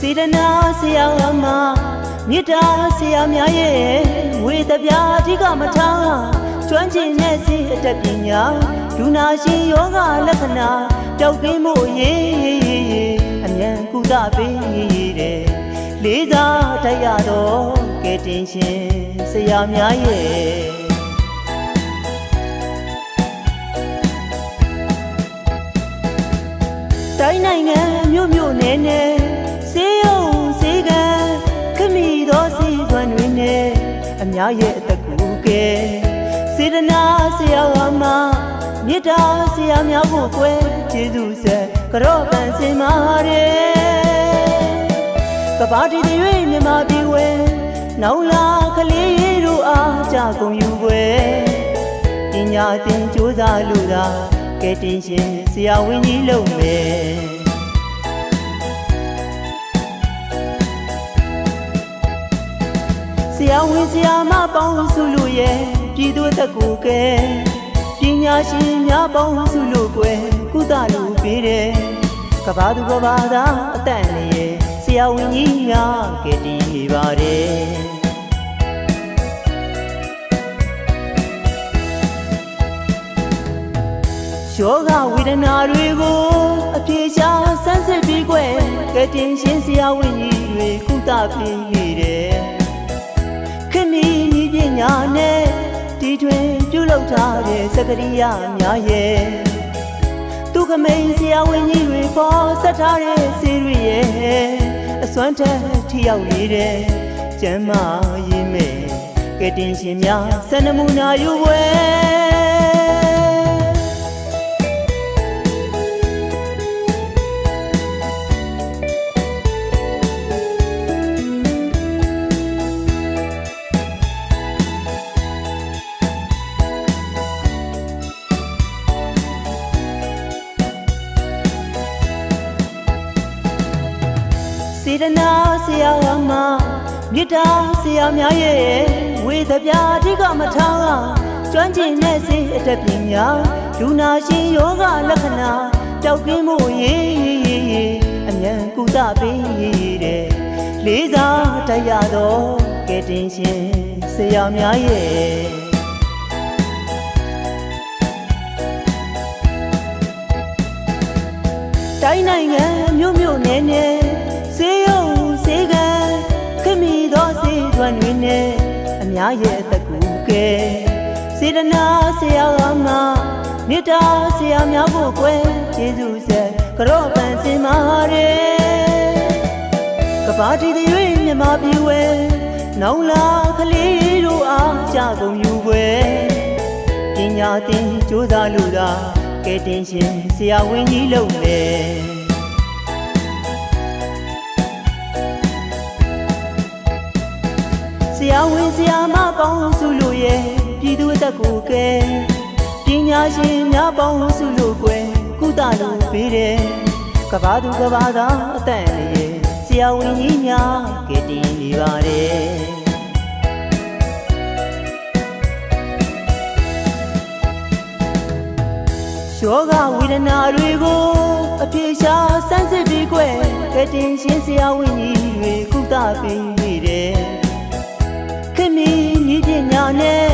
စေတနာဆရာမမေတ္တာဆရာများရဲ့ဝေသပြာအဓိကမထားကျွမ်းကျင်တဲ့စိတ်အတတ်ပညာလူနာရှင်ယောဂလက္ခဏာတောက်ကင်းမှုရေးအမြန်ကုသပေးတယ်လေးစားတတ်ရတော့ကဲတင်ရှင်ဆရာများရဲ့တိုင်းနိုင်ငံမြို့မြို့နယ်နယ်စေယုံစေကံခမိသောစီသွန်တွေနဲ့အများရဲ့အသက်ကိုကဲစေတနာဆရာမမေတ္တာဆရာများကိုကွယ်ကျေးဇူးဆက်ကြော့ပန်စင်မာတယ်ကဘာတီတွေမြမပြီးဝဲနောင်လာကလေးတို့အားကြကုန်ယူွယ်ပညာသင်ကြိုးစားလို့သာကဲတင်ရှင်ဆရာဝန်ကြီးလုပ်မယ်ဆရာဝန်ဆရာမပေါင်းစုလို့ရဲ့ပြည်သူသက်ကိုကဲပညာရှင်များပေါင်းစုလို့ကွယ်ကုသလို့ပေးတယ်ကဘာသူကဘာသာအတန်လေးရဲ့ဆရာဝန်ကြီးများကဲတည်နေပါတယ်ယောဂဝေဒနာတွေကိုအပြေရှားဆန်းစစ်ပြီးကွယ်ကဲတင်ရှင်ဆရာဝန်ကြီးတွေကုသပေးနေတယ်ခင်မီညီပညာနဲ့တီထွင်ပြုလုပ်ထားတဲ့စကရိယာများရဲ့သူကမိန်ဆရာဝန်ကြီးတွေပေါ်ဆက်ထားတဲ့ဆေးတွေရဲ့အစွမ်းထက်ထိရောက်နေတဲ့ကျမ်းမာရေးမဲ့ကဲတင်ရှင်များစနမူနာယူွယ်စေတနာဆရာမမေတ္တာဆရာများရဲ့ဝေသပြာအဓိကမထားကျွမ်းကျင်တဲ့စိတ်အတတ်ပညာလူနာရှင်ယောဂလက္ခဏာတောက်ကင်းမှုရေးအမြန်ကုသပေးတယ်လေးစားတတ်ရတော့ကဲတင်ရှင်ဆရာများရဲ့တိုင်းနိုင်ငံမြို့မြို့နယ်နယ်စေယုံစေကံခမိသောစေသွန်တွေနဲ့အများရဲ့အသက်ကိုကဲစေတနာဆရာမမေတ္တာဆရာများကိုကွယ်ကျေးဇူးဆက်ကြော့ပန်စင်မာတယ်ကဘာတီတွေမြမပြီးဝဲနောင်လာကလေးတို့အားကြကုန်ယူွယ်ပညာသင်ကြိုးစားလို့သာကဲတင်ရှင်ဆရာဝန်ကြီးလုပ်မယ်ဆရာဝန်ဆရာမပေါင်းစုလို့ရဲ့ပြည်သူအသက်ကိုကဲပညာရှင်များပေါင်းစုလို့ကွယ်ကုသလို့ပေးတယ်ကဘာသူကဘာသာအတန်လေးရဲ့ဆရာဝန်ကြီးများကဲတည်နေပါတယ်ယောဂဝေဒနာတွေကိုအပြေရှားဆန်းစစ်ပြီးကွယ်ကဲတင်ရှင်ဆရာဝန်ကြီးတွေကုသပေးနေတယ်ခင်မီညီပညာနဲ့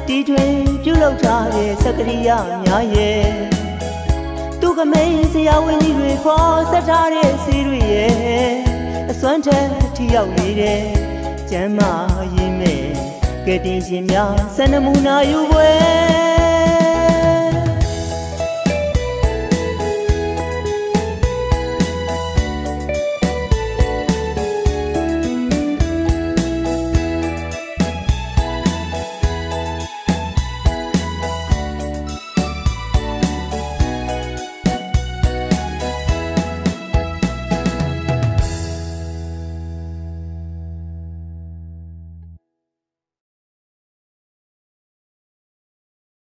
တီထွင်ပြုလုပ်ထားတဲ့စကရိယာများရဲ့သူကမိန်ဆရာဝန်ကြီးတွေခေါ်ဆက်ထားတဲ့ဆေးတွေရဲ့အစွမ်းထက်ထိရောက်နေတဲ့ကျမ်းမာရေးမဲ့ကဲတင်ရှင်များစနမူနာယူွယ်